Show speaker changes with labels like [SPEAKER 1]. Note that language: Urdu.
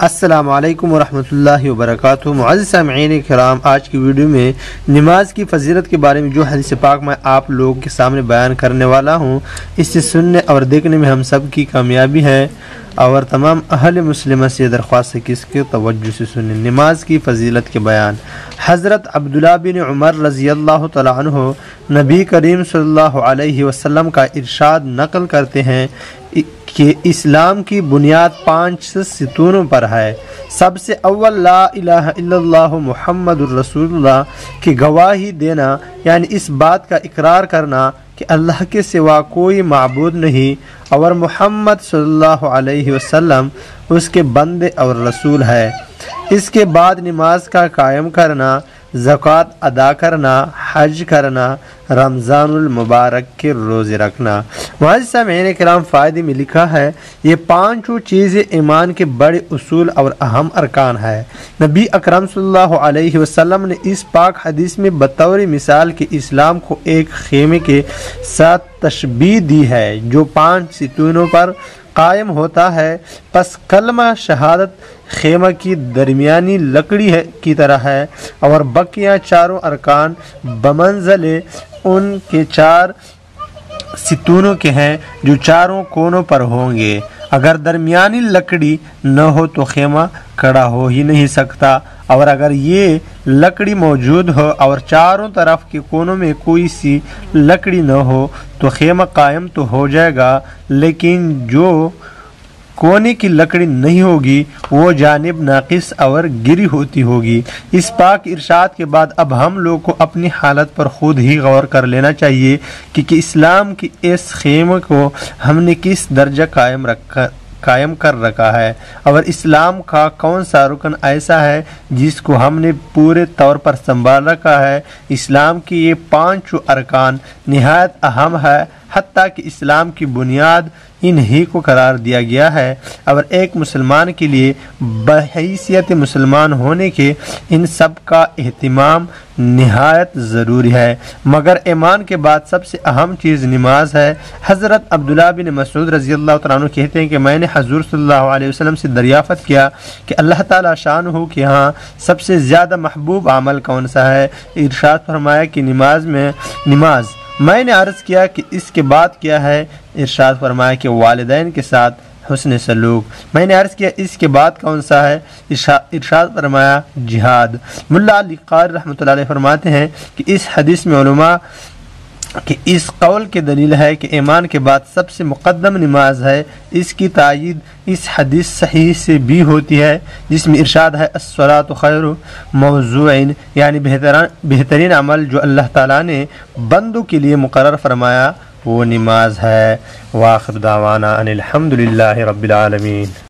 [SPEAKER 1] السلام علیکم ورحمۃ اللہ وبرکاتہ۔ معزز سامعین کرام، آج کی ویڈیو میں نماز کی فضیلت کے بارے میں جو حدیث پاک میں آپ لوگوں کے سامنے بیان کرنے والا ہوں، اس سے سننے اور دیکھنے میں ہم سب کی کامیابی ہے اور تمام اہل مسلمہ سے درخواست ہے کہ اس کے توجہ سے سنیں۔ نماز کی فضیلت کے بیان۔ حضرت عبداللہ بن عمر رضی اللہ تعالی عنہ نبی کریم صلی اللہ علیہ وسلم کا ارشاد نقل کرتے ہیں کہ اسلام کی بنیاد 5 ستونوں پر ہے۔ سب سے اول لا الہ الا اللہ محمد الرسول اللہ کی گواہی دینا، یعنی اس بات کا اقرار کرنا کہ اللہ کے سوا کوئی معبود نہیں اور محمد صلی اللہ علیہ وسلم اس کے بندے اور رسول ہے۔ اس کے بعد نماز کا قائم کرنا، زکوٰۃ ادا کرنا، حج کرنا، رمضان المبارک کے روزے رکھنا۔ معزز سامعین کرام، فائدے میں لکھا ہے یہ 5 چیزیں ایمان کے بڑے اصول اور اہم ارکان ہے۔ نبی اکرم صلی اللہ علیہ وسلم نے اس پاک حدیث میں بطور مثال کے اسلام کو ایک خیمے کے ساتھ تشبیہ دی ہے جو 5 ستونوں پر قائم ہوتا ہے۔ پس کلمہ شہادت خیمہ کی درمیانی لکڑی کی طرح ہے اور بقیہ چاروں ارکان بمنزل ان کے 4 ستونوں کے ہیں جو چاروں کونوں پر ہوں گے۔ اگر درمیانی لکڑی نہ ہو تو خیمہ کھڑا ہو ہی نہیں سکتا، اور اگر یہ لکڑی موجود ہو اور چاروں طرف کے کونوں میں کوئی سی لکڑی نہ ہو تو خیمہ قائم تو ہو جائے گا، لیکن جو کونے کی لکڑی نہیں ہوگی وہ جانب ناقص اور گری ہوتی ہوگی۔ اس پاک ارشاد کے بعد اب ہم لوگ کو اپنی حالت پر خود ہی غور کر لینا چاہیے کہ اسلام کی اس خیمے کو ہم نے کس درجہ قائم کر رکھا ہے، اور اسلام کا کون سا رکن ایسا ہے جس کو ہم نے پورے طور پر سنبھال رکھا ہے۔ اسلام کی یہ 5 ارکان نہایت اہم ہے، حتیٰ کہ اسلام کی بنیاد انہی کو قرار دیا گیا ہے، اور ایک مسلمان کے لیے بحیثیت مسلمان ہونے کے ان سب کا اہتمام نہایت ضروری ہے۔ مگر ایمان کے بعد سب سے اہم چیز نماز ہے۔ حضرت عبداللہ بن مسعود رضی اللہ تعالیٰ عنہ کہتے ہیں کہ میں نے حضور صلی اللہ علیہ وسلم سے دریافت کیا کہ اللہ تعالیٰ شانہ کے ہاں سب سے زیادہ محبوب عمل کون سا ہے؟ ارشاد فرمایا کہ نماز۔ میں نے عرض کیا کہ اس کے بعد کیا ہے؟ ارشاد فرمایا کہ والدین کے ساتھ حسن سلوک۔ میں نے عرض کیا اس کے بعد کون سا ہے؟ ارشاد فرمایا جہاد۔ ملا علی قاری رحمۃ اللہ علیہ فرماتے ہیں کہ اس حدیث میں علماء کہ اس قول کی دلیل ہے کہ ایمان کے بعد سب سے مقدم نماز ہے۔ اس کی تائید اس حدیث صحیح سے بھی ہوتی ہے جس میں ارشاد ہے الصلاۃ خیر موضوع، یعنی بہترین عمل جو اللہ تعالیٰ نے بندوں کے لیے مقرر فرمایا وہ نماز ہے۔ وآخر دعوانا ان الحمد للہ رب العالمین۔